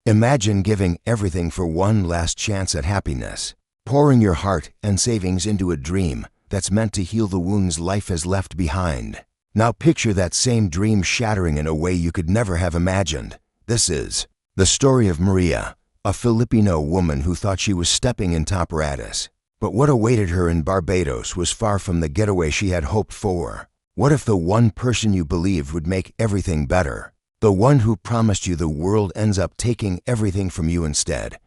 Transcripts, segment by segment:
Imagine giving everything for one last chance at happiness, pouring your heart and savings into a dream that's meant to heal the wounds life has left behind. Now picture that same dream shattering in a way you could never have imagined. This is the story of Maria, a Filipino woman who thought she was stepping into apparatus. But what awaited her in Barbados was far from the getaway she had hoped for. What if the one person you believed would make everything better, the one who promised you the world, ends up taking everything from you instead?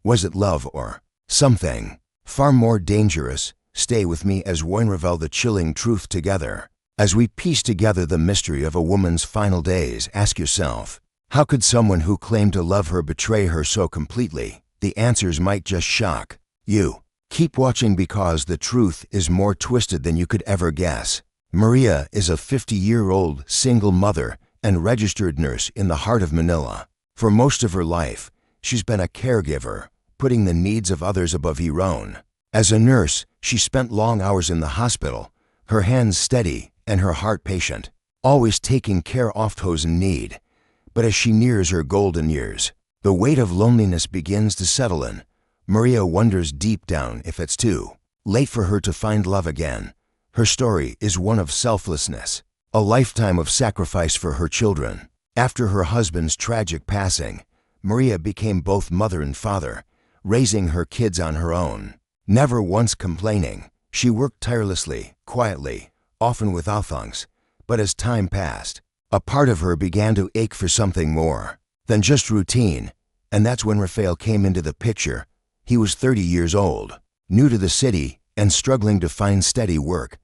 Was it love or something far more dangerous? Stay with me as we unravel the chilling truth together. As we piece together the mystery of a woman's final days, ask yourself, how could someone who claimed to love her betray her so completely? The answers might just shock you. Keep watching because the truth is more twisted than you could ever guess. Maria is a 50-year-old single mother and registered nurse in the heart of Manila. For most of her life, she's been a caregiver, putting the needs of others above her own. As a nurse, she spent long hours in the hospital, her hands steady and her heart patient, always taking care of those in need. But as she nears her golden years, the weight of loneliness begins to settle in. Maria wonders deep down if it's too late for her to find love again. Her story is one of selflessness, a lifetime of sacrifice for her children. After her husband's tragic passing, Maria became both mother and father, raising her kids on her own. Never once complaining, she worked tirelessly, quietly, often without thanks. But as time passed, a part of her began to ache for something more than just routine, and that's when Raphael came into the picture. He was 30 years old, new to the city, and struggling to find steady work.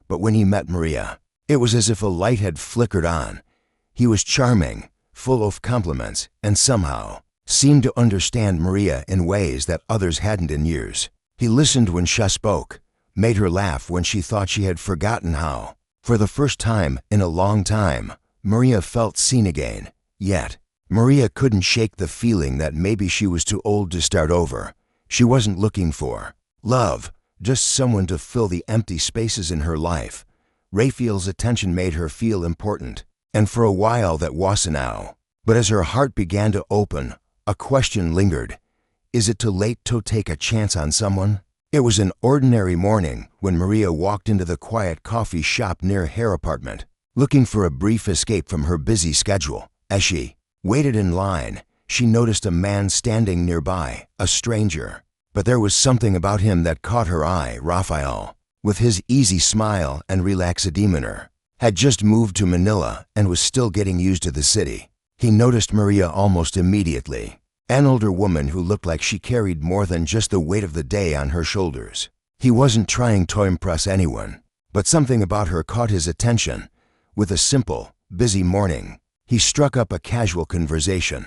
But when he met Maria, it was as if a light had flickered on. He was charming, full of compliments, and somehow seemed to understand Maria in ways that others hadn't in years. He listened when she spoke, made her laugh when she thought she had forgotten how. For the first time in a long time, Maria felt seen again. Yet, Maria couldn't shake the feeling that maybe she was too old to start over. She wasn't looking for love, just someone to fill the empty spaces in her life. Raphael's attention made her feel important, and for a while that wasn't now. But as her heart began to open, a question lingered. Is it too late to take a chance on someone? It was an ordinary morning when Maria walked into the quiet coffee shop near her apartment, looking for a brief escape from her busy schedule. As she waited in line, she noticed a man standing nearby, a stranger. But there was something about him that caught her eye. Raphael, with his easy smile and relaxed demeanor, had just moved to Manila and was still getting used to the city. He noticed Maria almost immediately, an older woman who looked like she carried more than just the weight of the day on her shoulders. He wasn't trying to impress anyone, but something about her caught his attention. With a simple, busy morning, he struck up a casual conversation.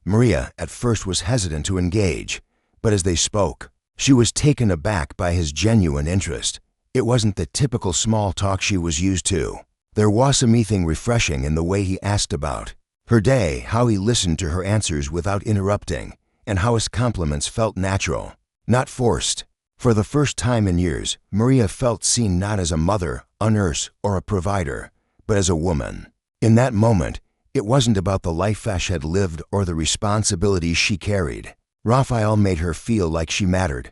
Maria at first was hesitant to engage, but as they spoke, she was taken aback by his genuine interest. It wasn't the typical small talk she was used to. There was something refreshing in the way he asked about her day, how he listened to her answers without interrupting, and how his compliments felt natural, not forced. For the first time in years, Maria felt seen not as a mother, a nurse, or a provider, but as a woman. In that moment, it wasn't about the life she had lived or the responsibilities she carried. Raphael made her feel like she mattered.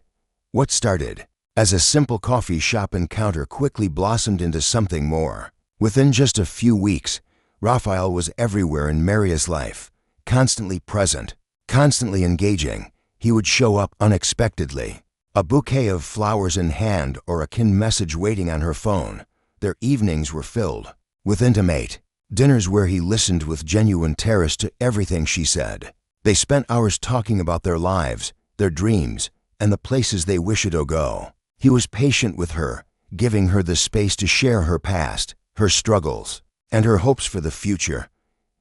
What started as a simple coffee shop encounter quickly blossomed into something more. Within just a few weeks, Raphael was everywhere in Maria's life, constantly present, constantly engaging. He would show up unexpectedly, a bouquet of flowers in hand or a kind message waiting on her phone. Their evenings were filled with intimate dinners where he listened with genuine interest to everything she said. They spent hours talking about their lives, their dreams, and the places they wished to go. He was patient with her, giving her the space to share her past, her struggles, and her hopes for the future.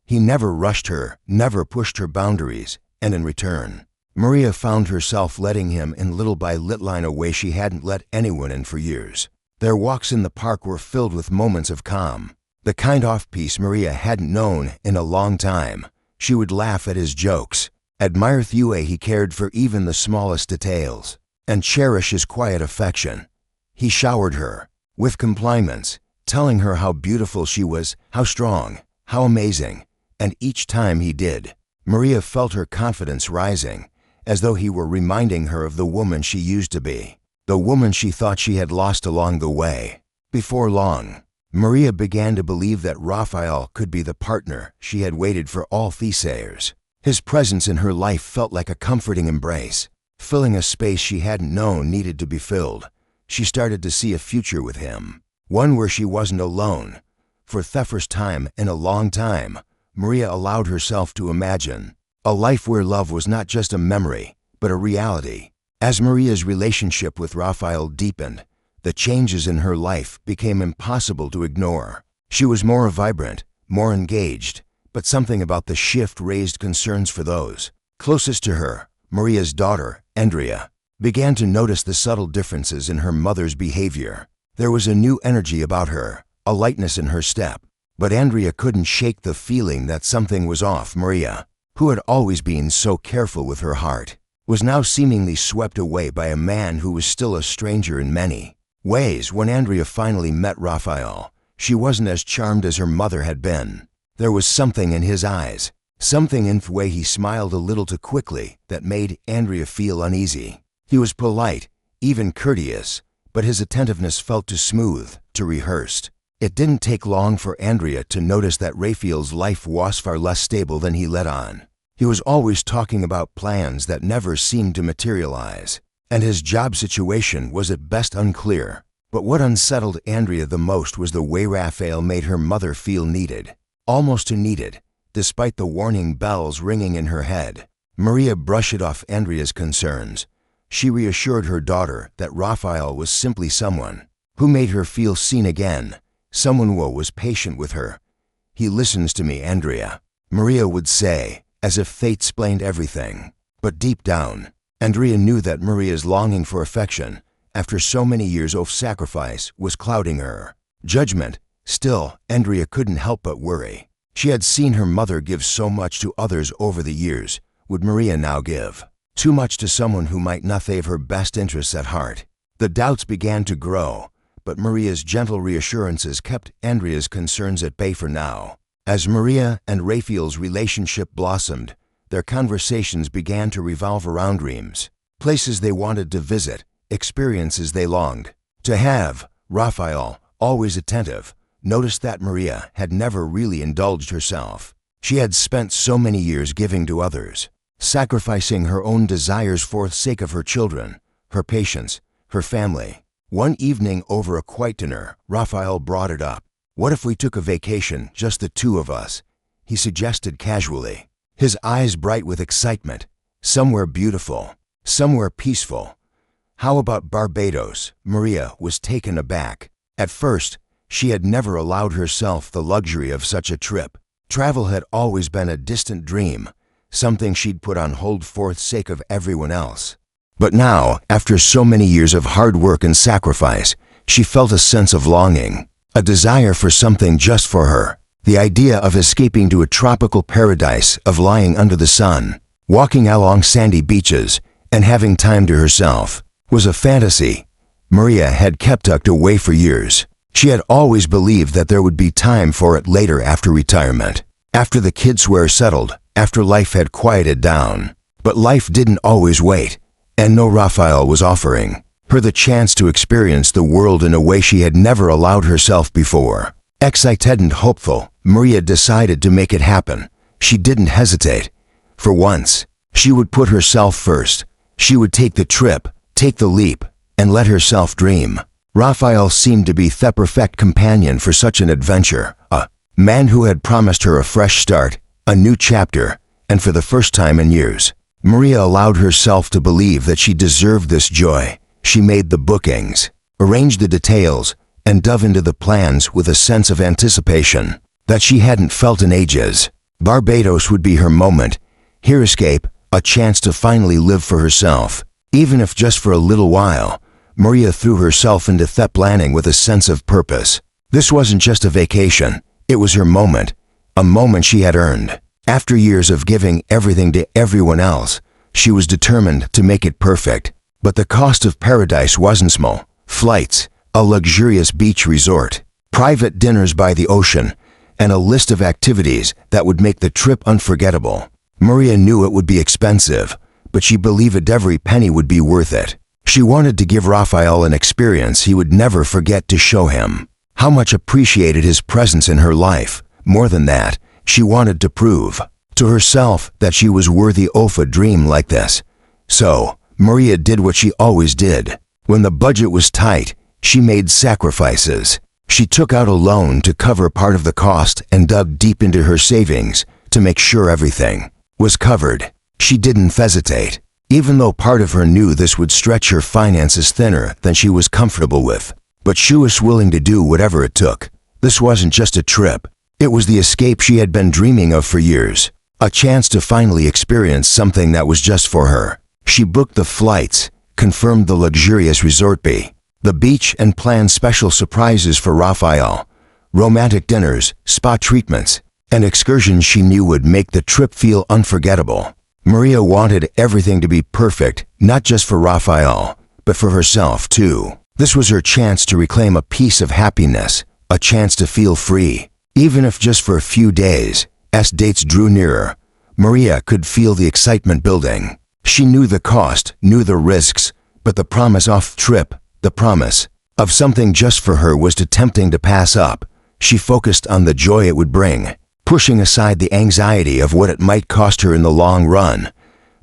He never rushed her, never pushed her boundaries, and in return, Maria found herself letting him in little by little in a way she hadn't let anyone in for years. Their walks in the park were filled with moments of calm, the kind of peace Maria hadn't known in a long time. She would laugh at his jokes, admire the way he cared for even the smallest details, and cherish his quiet affection. He showered her with compliments, telling her how beautiful she was, how strong, how amazing, and each time he did, Maria felt her confidence rising, as though he were reminding her of the woman she used to be, the woman she thought she had lost along the way. Before long, Maria began to believe that Raphael could be the partner she had waited for all these years. His presence in her life felt like a comforting embrace, filling a space she hadn't known needed to be filled. She started to see a future with him, one where she wasn't alone. For the first time in a long time, Maria allowed herself to imagine a life where love was not just a memory, but a reality. As Maria's relationship with Raphael deepened, the changes in her life became impossible to ignore. She was more vibrant, more engaged, but something about the shift raised concerns for those closest to her. Maria's daughter, Andrea, began to notice the subtle differences in her mother's behavior. There was a new energy about her, a lightness in her step. But Andrea couldn't shake the feeling that something was off. Maria, who had always been so careful with her heart, was now seemingly swept away by a man who was still a stranger in many ways. When Andrea finally met Raphael, she wasn't as charmed as her mother had been. There was something in his eyes, something in the way he smiled a little too quickly, that made Andrea feel uneasy. He was polite, even courteous, but his attentiveness felt too smooth, too rehearsed. It didn't take long for Andrea to notice that Raphael's life was far less stable than he let on. He was always talking about plans that never seemed to materialize, and his job situation was at best unclear. But what unsettled Andrea the most was the way Raphael made her mother feel needed, almost too needed, despite the warning bells ringing in her head. Maria brushed off Andrea's concerns. She reassured her daughter that Raphael was simply someone who made her feel seen again, someone who was patient with her. "He listens to me, Andrea," Maria would say, as if fate explained everything. But deep down, Andrea knew that Maria's longing for affection, after so many years of sacrifice, was clouding her judgment. Still, Andrea couldn't help but worry. She had seen her mother give so much to others over the years. Would Maria now give too much to someone who might not have her best interests at heart? The doubts began to grow, but Maria's gentle reassurances kept Andrea's concerns at bay for now. As Maria and Raphael's relationship blossomed, their conversations began to revolve around dreams, places they wanted to visit, experiences they longed to have. Raphael, always attentive, noticed that Maria had never really indulged herself. She had spent so many years giving to others, sacrificing her own desires for the sake of her children, her patients, her family. One evening over a quiet dinner, Raphael brought it up. "What if we took a vacation, just the two of us?" he suggested casually, his eyes bright with excitement. "Somewhere beautiful, somewhere peaceful. How about Barbados?" Maria was taken aback. At first, she had never allowed herself the luxury of such a trip. Travel had always been a distant dream, something she'd put on hold for the sake of everyone else. But now, after so many years of hard work and sacrifice, she felt a sense of longing, a desire for something just for her. The idea of escaping to a tropical paradise, of lying under the sun, walking along sandy beaches, and having time to herself, was a fantasy Maria had kept tucked away for years. She had always believed that there would be time for it later, after retirement, after the kids were settled, after life had quieted down. But life didn't always wait, and no, Raphael was offering her the chance to experience the world in a way she had never allowed herself before. Excited and hopeful, Maria decided to make it happen. She didn't hesitate. For once, she would put herself first. She would take the trip, take the leap, and let herself dream. Raphael seemed to be the perfect companion for such an adventure, a man who had promised her a fresh start, a new chapter, and for the first time in years, Maria allowed herself to believe that she deserved this joy. She made the bookings, arranged the details, and dove into the plans with a sense of anticipation that she hadn't felt in ages. Barbados would be her moment, her escape, a chance to finally live for herself. Even if just for a little while, Maria threw herself into the planning with a sense of purpose. This wasn't just a vacation, it was her moment, a moment she had earned. After years of giving everything to everyone else, she was determined to make it perfect. But the cost of paradise wasn't small. Flights, a luxurious beach resort, private dinners by the ocean, and a list of activities that would make the trip unforgettable. Maria knew it would be expensive, but she believed every penny would be worth it. She wanted to give Raphael an experience he would never forget, to show him how much appreciated his presence in her life. More than that, she wanted to prove to herself that she was worthy of a dream like this. So, Maria did what she always did. When the budget was tight, she made sacrifices. She took out a loan to cover part of the cost and dug deep into her savings to make sure everything was covered. She didn't hesitate, even though part of her knew this would stretch her finances thinner than she was comfortable with. But she was willing to do whatever it took. This wasn't just a trip. It was the escape she had been dreaming of for years. A chance to finally experience something that was just for her. She booked the flights, confirmed the luxurious resort the beach, and planned special surprises for Raphael. Romantic dinners, spa treatments, and excursions she knew would make the trip feel unforgettable. Maria wanted everything to be perfect, not just for Raphael, but for herself too. This was her chance to reclaim a piece of happiness, a chance to feel free, even if just for a few days. As dates drew nearer, Maria could feel the excitement building. She knew the cost, knew the risks, but the promise of the trip, the promise of something just for her, was too tempting to pass up. She focused on the joy it would bring, pushing aside the anxiety of what it might cost her in the long run.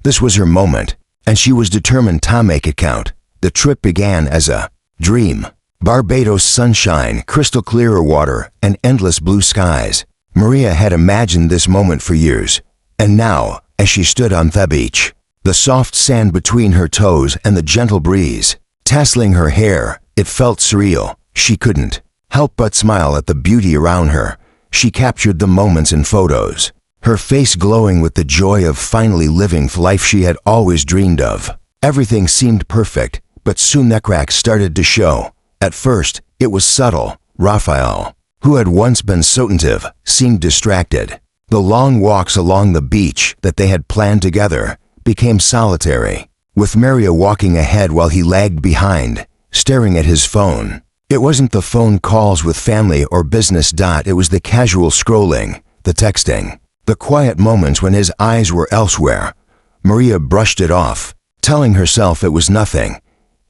This was her moment, and she was determined to make it count. The trip began as a dream. Barbados sunshine, crystal clear water, and endless blue skies. Maria had imagined this moment for years, and now, as she stood on the beach, the soft sand between her toes and the gentle breeze tasseling her hair, it felt surreal. She couldn't help but smile at the beauty around her. She captured the moments in photos, her face glowing with the joy of finally living the life she had always dreamed of. Everything seemed perfect, but soon the cracks started to show. At first, it was subtle. Raphael, who had once been so attentive, seemed distracted. The long walks along the beach that they had planned together became solitary, with Maria walking ahead while he lagged behind, staring at his phone. It wasn't the phone calls with family or business. It was the casual scrolling, the texting, the quiet moments when his eyes were elsewhere. Maria brushed it off, telling herself it was nothing.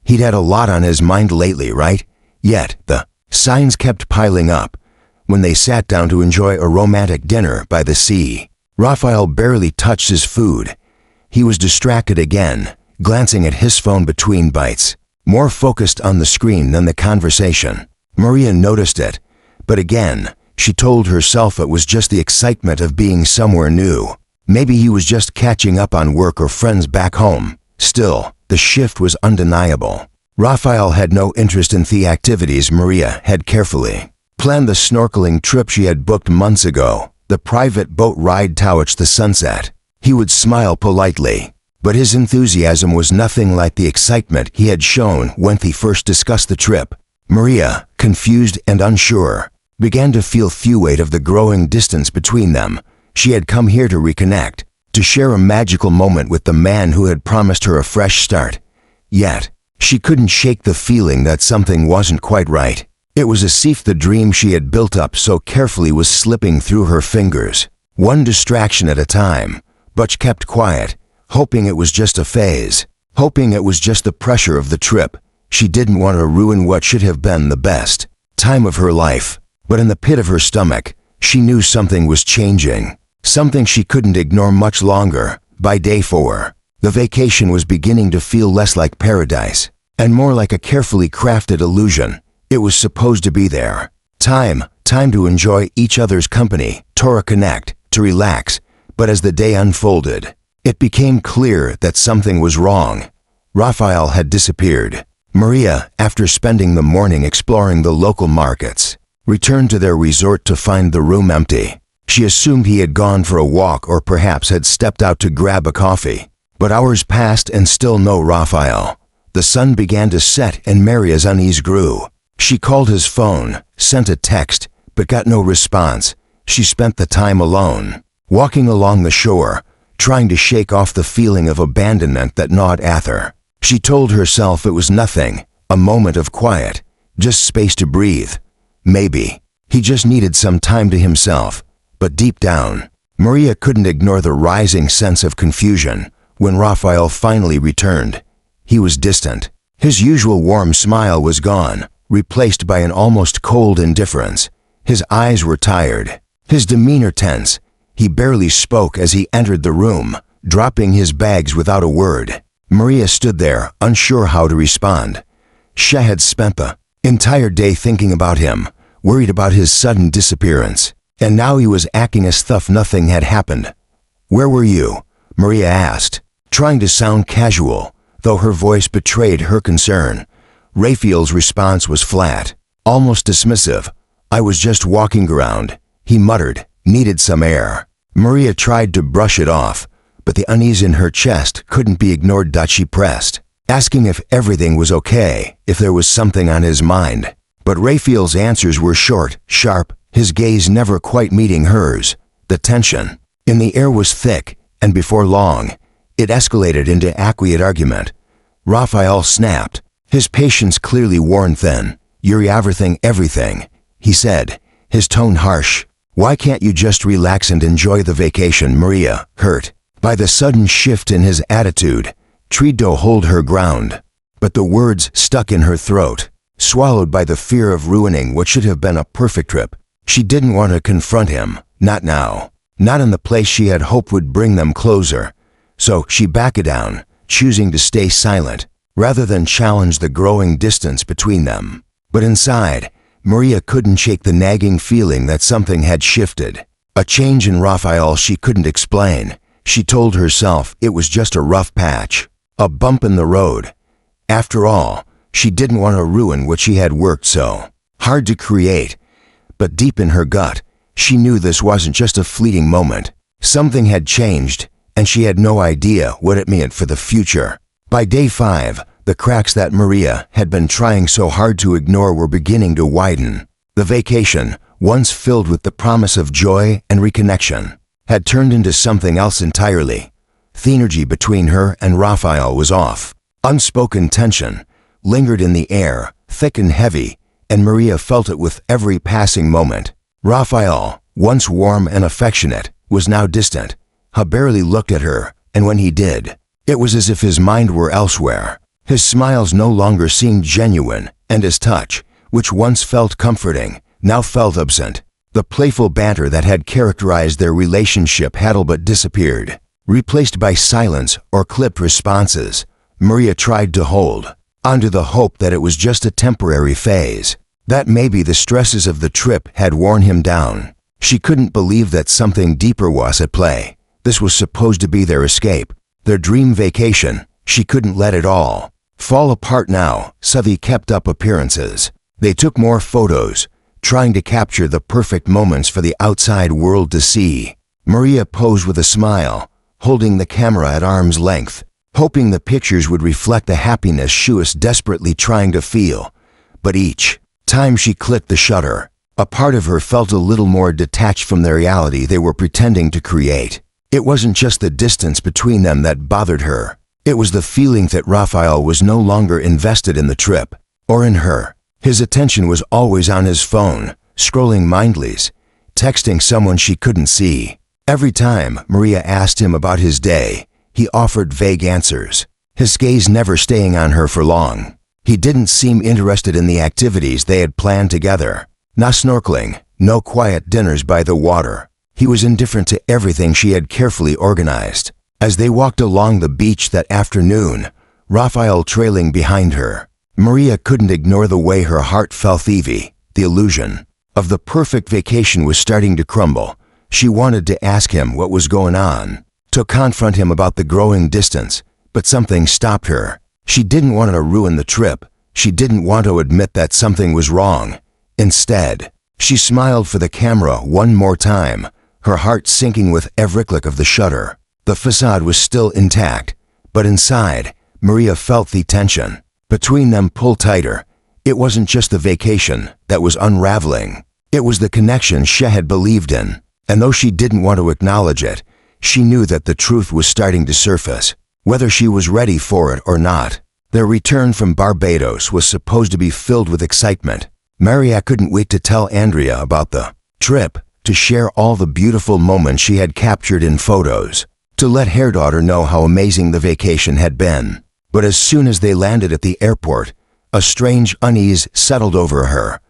He'd had a lot on his mind lately, right? Yet, the signs kept piling up. When they sat down to enjoy a romantic dinner by the sea, Raphael barely touched his food. He was distracted again, glancing at his phone between bites, more focused on the screen than the conversation. Maria noticed it, but again, she told herself it was just the excitement of being somewhere new. Maybe he was just catching up on work or friends back home. Still, the shift was undeniable. Raphael had no interest in the activities Maria had carefully planned. The snorkeling trip she had booked months ago, the private boat ride to watch the sunset. He would smile politely, but his enthusiasm was nothing like the excitement he had shown when he first discussed the trip. Maria, confused and unsure, began to feel the weight of the growing distance between them. She had come here to reconnect, to share a magical moment with the man who had promised her a fresh start. Yet, she couldn't shake the feeling that something wasn't quite right. It was as if the dream she had built up so carefully was slipping through her fingers, one distraction at a time. But she kept quiet, hoping it was just a phase, hoping it was just the pressure of the trip. She didn't want to ruin what should have been the best time of her life. But in the pit of her stomach, she knew something was changing, something she couldn't ignore much longer. By day 4, the vacation was beginning to feel less like paradise and more like a carefully crafted illusion. It was supposed to be there. Time to enjoy each other's company, to reconnect, to relax. But as the day unfolded, it became clear that something was wrong. Raphael had disappeared. Maria, after spending the morning exploring the local markets, returned to their resort to find the room empty. She assumed he had gone for a walk or perhaps had stepped out to grab a coffee. But hours passed and still no Raphael. The sun began to set and Maria's unease grew. She called his phone, sent a text, but got no response. She spent the time alone, walking along the shore, trying to shake off the feeling of abandonment that gnawed at her. She told herself it was nothing, a moment of quiet, just space to breathe. Maybe he just needed some time to himself. But deep down, Maria couldn't ignore the rising sense of confusion when Raphael finally returned. He was distant. His usual warm smile was gone, replaced by an almost cold indifference. His eyes were tired, his demeanor tense. He barely spoke as he entered the room, dropping his bags without a word. Maria stood there, unsure how to respond. She had spent the entire day thinking about him, worried about his sudden disappearance, and now he was acting as though nothing had happened. "Where were you?" Maria asked, trying to sound casual, though her voice betrayed her concern. Raphael's response was flat, almost dismissive. "I was just walking around," he muttered, "needed some air." Maria tried to brush it off, but the unease in her chest couldn't be ignored. She pressed, asking if everything was okay, if there was something on his mind. But Raphael's answers were short, sharp, his gaze never quite meeting hers. The tension in the air was thick, and before long, it escalated into acquiescent argument. Raphael snapped, his patience clearly worn thin. "You're everything," he said, his tone harsh. "Why can't you just relax and enjoy the vacation?" Maria, hurt by the sudden shift in his attitude, tried to hold her ground, but the words stuck in her throat, swallowed by the fear of ruining what should have been a perfect trip. She didn't want to confront him, not now, not in the place she had hoped would bring them closer. So she backed down, choosing to stay silent, rather than challenge the growing distance between them. But inside, Maria couldn't shake the nagging feeling that something had shifted. A change in Raphael she couldn't explain. She told herself it was just a rough patch, a bump in the road. After all, she didn't want to ruin what she had worked so hard to create. But deep in her gut, she knew this wasn't just a fleeting moment. Something had changed, and she had no idea what it meant for the future. By day 5, the cracks that Maria had been trying so hard to ignore were beginning to widen. The vacation, once filled with the promise of joy and reconnection, had turned into something else entirely. The energy between her and Raphael was off. Unspoken tension lingered in the air, thick and heavy, and Maria felt it with every passing moment. Raphael, once warm and affectionate, was now distant. He barely looked at her, and when he did, it was as if his mind were elsewhere. His smiles no longer seemed genuine, and his touch, which once felt comforting, now felt absent. The playful banter that had characterized their relationship had all but disappeared, replaced by silence or clipped responses. Maria tried to hold onto the hope that it was just a temporary phase, that maybe the stresses of the trip had worn him down. She couldn't believe that something deeper was at play. This was supposed to be their escape, their dream vacation. She couldn't let it all fall apart now, so they kept up appearances. They took more photos, trying to capture the perfect moments for the outside world to see. Maria posed with a smile, holding the camera at arm's length, hoping the pictures would reflect the happiness she was desperately trying to feel. But each time she clicked the shutter, a part of her felt a little more detached from the reality they were pretending to create. It wasn't just the distance between them that bothered her. It was the feeling that Raphael was no longer invested in the trip, or in her. His attention was always on his phone, scrolling mindless, texting someone she couldn't see. Every time Maria asked him about his day, he offered vague answers, his gaze never staying on her for long. He didn't seem interested in the activities they had planned together. No snorkeling, no quiet dinners by the water. He was indifferent to everything she had carefully organized. As they walked along the beach that afternoon, Raphael trailing behind her, Maria couldn't ignore the way her heart felt heavy. The illusion of the perfect vacation was starting to crumble. She wanted to ask him what was going on, to confront him about the growing distance, but something stopped her. She didn't want to ruin the trip. She didn't want to admit that something was wrong. Instead, she smiled for the camera one more time, her heart sinking with every click of the shutter. The facade was still intact, but inside, Maria felt the tension between them pull tighter. It wasn't just the vacation that was unraveling. It was the connection she had believed in, and though she didn't want to acknowledge it, she knew that the truth was starting to surface, whether she was ready for it or not. Their return from Barbados was supposed to be filled with excitement. Maria couldn't wait to tell Andrea about the trip, to share all the beautiful moments she had captured in photos, to let her daughter know how amazing the vacation had been. But as soon as they landed at the airport, a strange unease settled over her.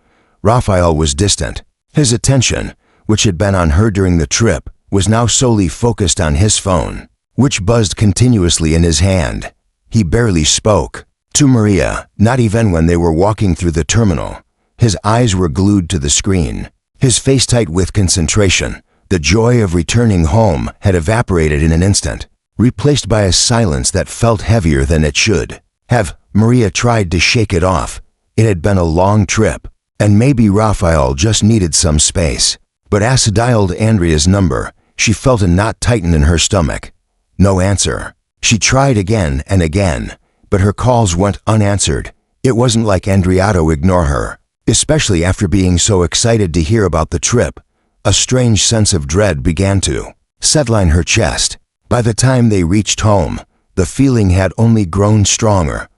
Raphael was distant. His attention, which had been on her during the trip, was now solely focused on his phone, which buzzed continuously in his hand. He barely spoke to Maria, not even when they were walking through the terminal. His eyes were glued to the screen, his face tight with concentration. The joy of returning home had evaporated in an instant, replaced by a silence that felt heavier than it should have. Maria tried to shake it off. It had been a long trip, and maybe Raphael just needed some space. But as she dialed Andrea's number, she felt a knot tighten in her stomach. No answer. She tried again and again, but her calls went unanswered. It wasn't like Andrea would ignore her, especially after being so excited to hear about the trip. A strange sense of dread began to settle in her chest. By the time they reached home, the feeling had only grown stronger.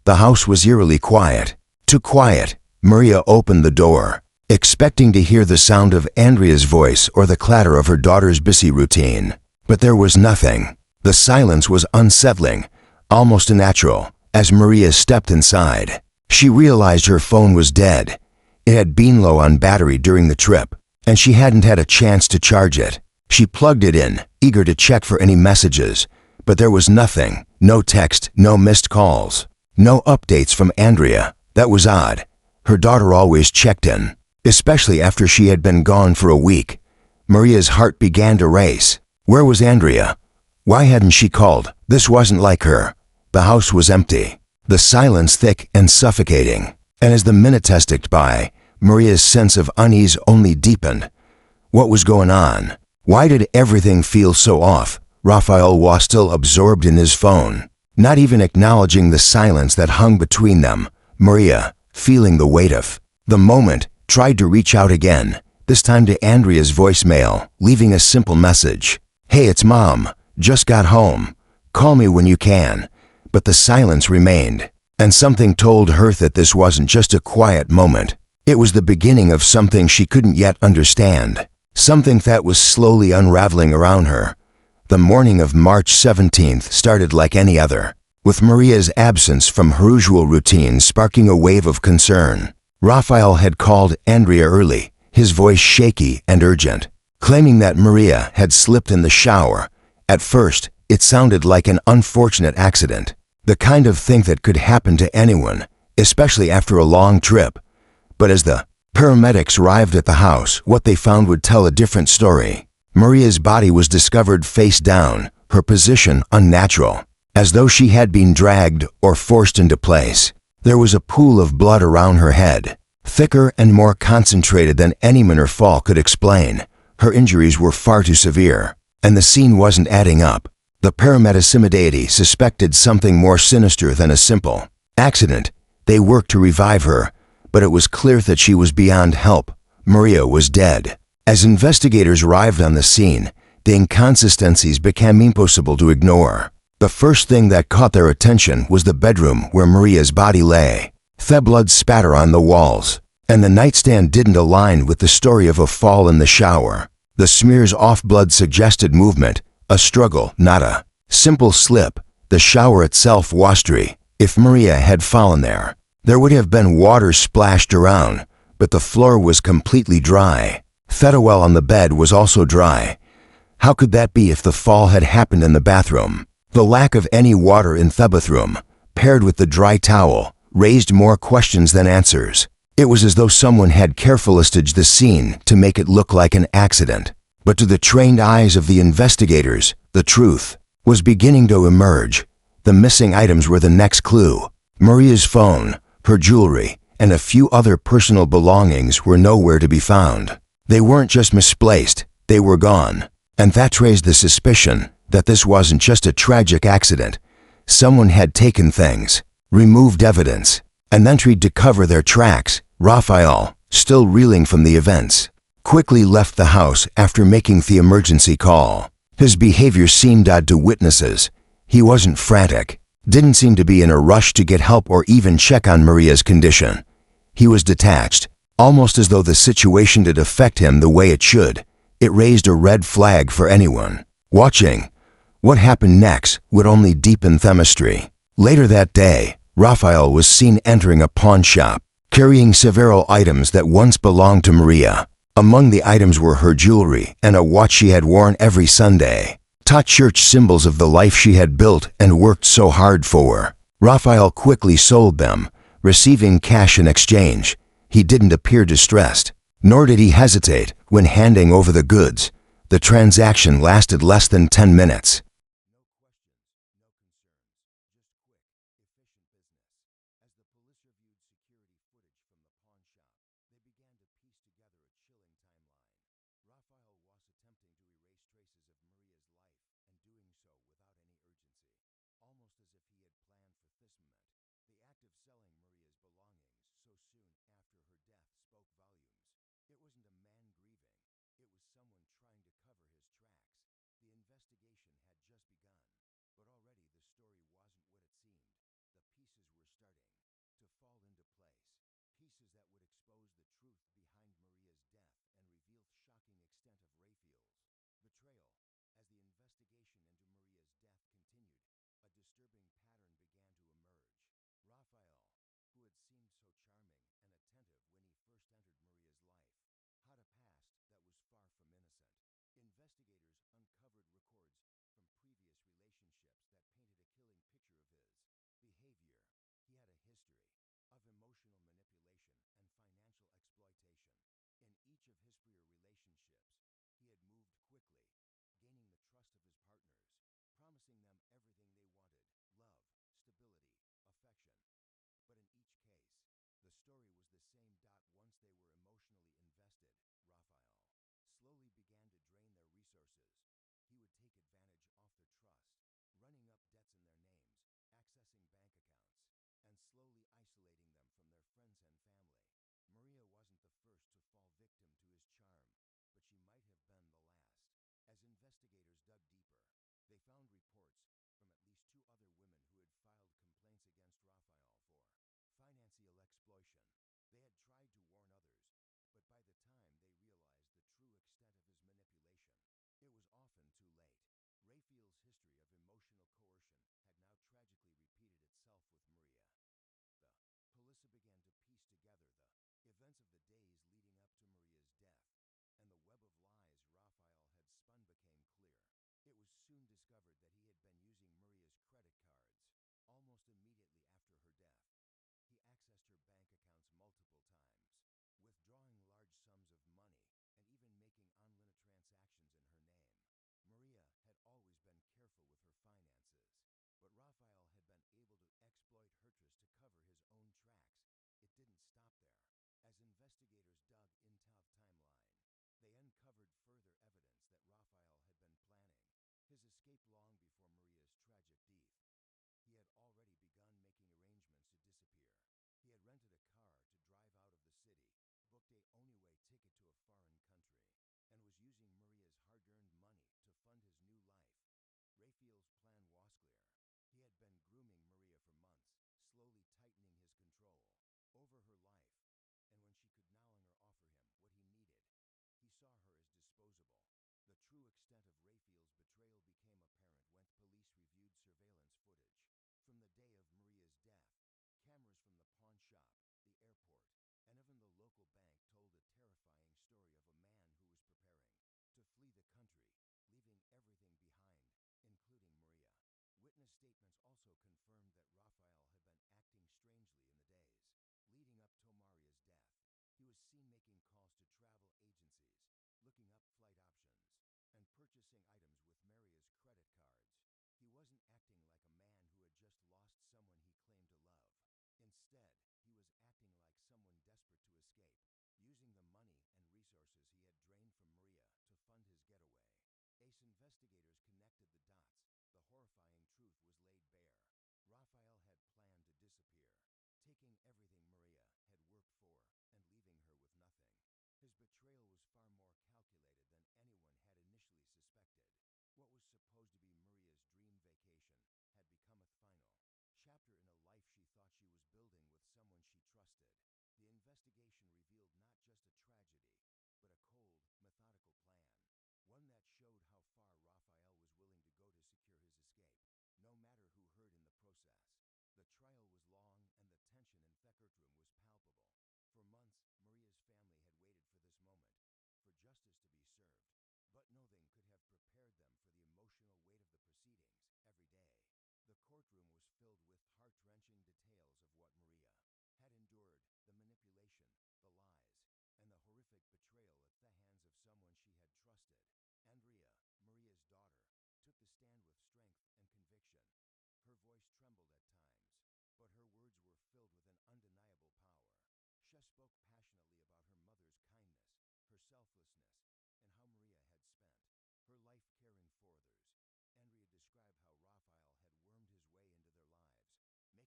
The house was eerily quiet. Too quiet. Maria opened the door, expecting to hear the sound of Andrea's voice or the clatter of her daughter's busy routine. But there was nothing. The silence was unsettling, almost unnatural. As Maria stepped inside, she realized her phone was dead. It had been low on battery during the trip, and she hadn't had a chance to charge it. She plugged it in, eager to check for any messages, but there was nothing. No text, no missed calls, no updates from Andrea. That was odd. Her daughter always checked in, especially after she had been gone for a week. Maria's heart began to race. Where was Andrea? Why hadn't she called? This wasn't like her. The house was empty, the silence thick and suffocating. And as the minutes ticked by, Maria's sense of unease only deepened. What was going on? Why did everything feel so off? Raphael was still absorbed in his phone, not even acknowledging the silence that hung between them. Maria, feeling the weight of the moment, tried to reach out again, this time to Andrea's voicemail, leaving a simple message. "Hey, it's Mom. Just got home. Call me when you can." But the silence remained, and something told her that this wasn't just a quiet moment. It was the beginning of something she couldn't yet understand, something that was slowly unraveling around her. The morning of March 17th started like any other, with Maria's absence from her usual routine sparking a wave of concern. Raphael had called Andrea early, his voice shaky and urgent, claiming that Maria had slipped in the shower. At first, it sounded like an unfortunate accident, the kind of thing that could happen to anyone, especially after a long trip. But as the paramedics arrived at the house, what they found would tell a different story. Maria's body was discovered face down, her position unnatural, as though she had been dragged or forced into place. There was a pool of blood around her head, thicker and more concentrated than any minor fall could explain. Her injuries were far too severe, and the scene wasn't adding up. The paramedics suspected something more sinister than a simple accident. They worked to revive her, but it was clear that she was beyond help. Maria was dead. As investigators arrived on the scene, the inconsistencies became impossible to ignore. The first thing that caught their attention was the bedroom where Maria's body lay. The blood spatter on the walls, and the nightstand didn't align with the story of a fall in the shower. The smears off blood suggested movement, a struggle, not a simple slip. The shower itself was dirty. If Maria had fallen there, there would have been water splashed around, but the floor was completely dry. The towel on the bed was also dry. How could that be if the fall had happened in the bathroom? The lack of any water in the bathroom, paired with the dry towel, raised more questions than answers. It was as though someone had carefully staged the scene to make it look like an accident. But to the trained eyes of the investigators, the truth was beginning to emerge. The missing items were the next clue. Maria's phone, her jewelry, and a few other personal belongings were nowhere to be found. They weren't just misplaced, they were gone. And that raised the suspicion that this wasn't just a tragic accident. Someone had taken things, removed evidence, and then tried to cover their tracks. Raphael, still reeling from the events, quickly left the house after making the emergency call. His behavior seemed odd to witnesses. He wasn't frantic, didn't seem to be in a rush to get help or even check on Maria's condition. He was detached, almost as though the situation did affect him the way it should. It raised a red flag for anyone watching. What happened next would only deepen chemistry. Later that day, Raphael was seen entering a pawn shop, carrying several items that once belonged to Maria. Among the items were her jewelry and a watch she had worn every Sunday, taut church symbols of the life she had built and worked so hard for. Raphael quickly sold them, receiving cash in exchange. He didn't appear distressed, nor did he hesitate when handing over the goods. The transaction lasted less than 10 minutes. far Raphael was willing to go to secure his escape, no matter who hurt in the process. The trial was long and the tension in the courtroom was palpable. For months, Maria's family had waited for this moment, for justice to be served, but nothing could have prepared them for the emotional weight of the proceedings every day. The courtroom was filled with heart-wrenching details of what Maria had endured, the manipulation, the lies, and the horrific betrayal at the hands of someone she had trusted.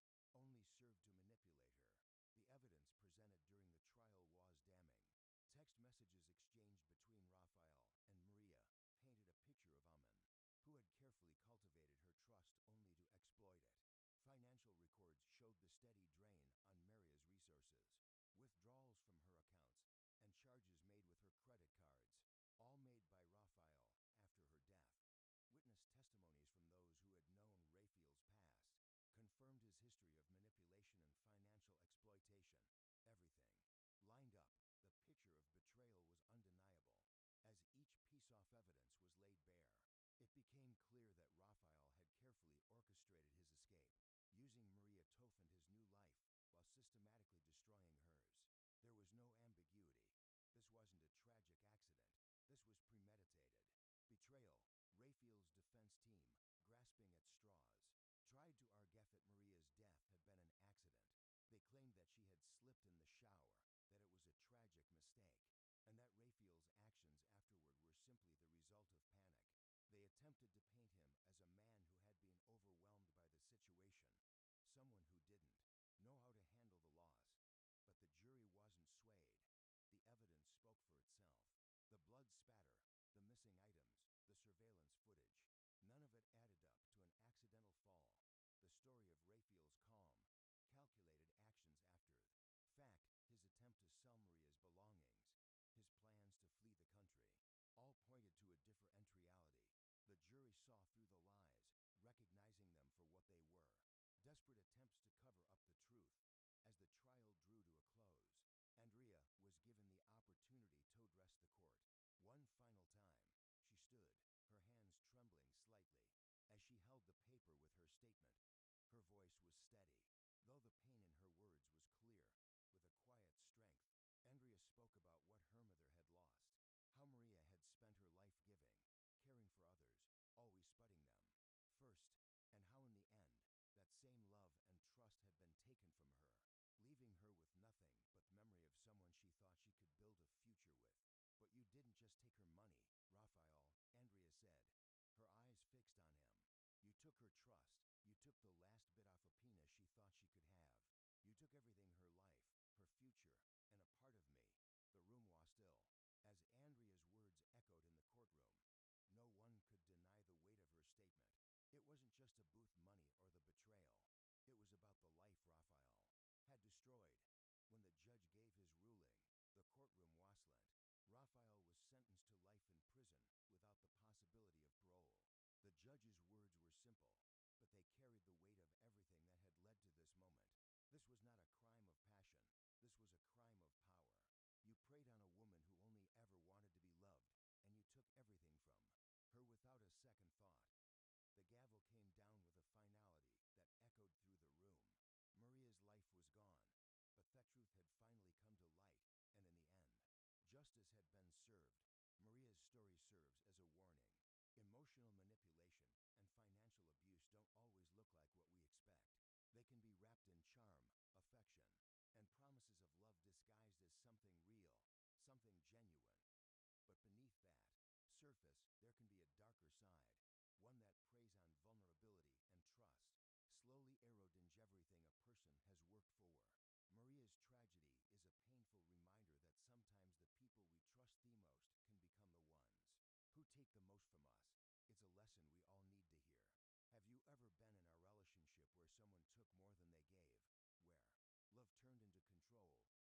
Andrea, Maria's daughter, took the stand with strength and conviction. Her voice trembled at times, but her words were filled with an undeniable power. She spoke passionately about her mother's kindness, her selflessness, and how Maria had spent her life caring for others. Andrea described how Raphael had wormed his way into their lives, making promises and filling Maria's life with affection and attention that in the end only served to manipulate her. The evidence presented during the trial was damning. Text messages exchanged between Raphael and Maria painted a picture of a woman who had carefully cultivated her trust only to exploit it. Financial records showed the steady drain on Maria's resources, withdrawals from her accounts, and charges made with her credit cards, all made by Raphael after her death. Witness testimonies from those who had known Raphael's past confirmed his history of manipulation and financial exploitation. Everything lined up. The picture of betrayal was undeniable. As each piece of evidence was laid bare, it became clear that Raphael had carefully orchestrated his escape, using Maria to fund his new life while systematically destroying hers. There was no ambiguity. This wasn't a tragic accident. This was premeditated. Betrayal. Raphael's defense team, grasping at straws, tried to argue that Maria's death had been an accident. They claimed that she had slipped in the shower, that it was a tragic mistake, and that Raphael's actions afterward were simply the result of panic. They attempted to paint him as a man who had been overwhelmed by the situation, someone who didn't know how to handle the loss. But the jury wasn't swayed. The evidence spoke for itself. The blood spatter, the missing items, the surveillance footage, none of it added up to an accidental fall. The story of Raphael's calm, calculated actions after the fact, his attempt to sell Maria's belongings, his plans to flee the country, all pointed to a different reality. The jury saw through the lies, recognizing them for what they were, desperate attempts to cover up the truth. As the trial drew to a close, Andrea was given the opportunity to address the court. One final time, she stood, her hands trembling slightly. As she held the paper with her statement, her voice was steady, though the pain in her words was clear. With a quiet strength, Andrea spoke about what her mother had lost, how Maria had spent her life giving, caring for others, always putting them first, and how in the end, that same love and trust had been taken from her, leaving her with nothing but memory of someone she thought she could build a future with. But you didn't just take her money, Raphael, Andrea said, her eyes fixed on him. You took her trust. You took the last bit of happiness she thought she could have. You took everything, her life, her future, and a part of me. The room was still. As Andrea's words echoed in the courtroom, no one could deny the weight of her statement. It wasn't just about money or the betrayal. It was about the life Raphael had destroyed. When the judge gave his ruling, the courtroom was silent. Raphael was sentenced to life in prison without the possibility of parole. The judge's words were simple, but they carried the weight of everything that had led to this moment. This was not a crime of passion. This was a crime of power. You preyed on a woman who only ever wanted to be loved, and you took everything from her without a second thought. The gavel came down with a finality that echoed through the room. Maria's life was gone, but that truth had finally come to light, and in the end, justice had been served. Maria's story serves as a warning. Emotional manipulation and financial abuse don't always look like what we expect. They can be wrapped in charm, affection, and promises of love disguised as something real, something genuine. But beneath that surface, there can be a darker side, one that preys on vulnerability and trust, slowly eroding everything a person has worked for. Maria's tragedy is a painful reminder that sometimes the people we trust the most can become the ones who take the most from us. It's a lesson we all need to hear. Have you ever been in a relationship where someone took more than they gave, where love turned into control,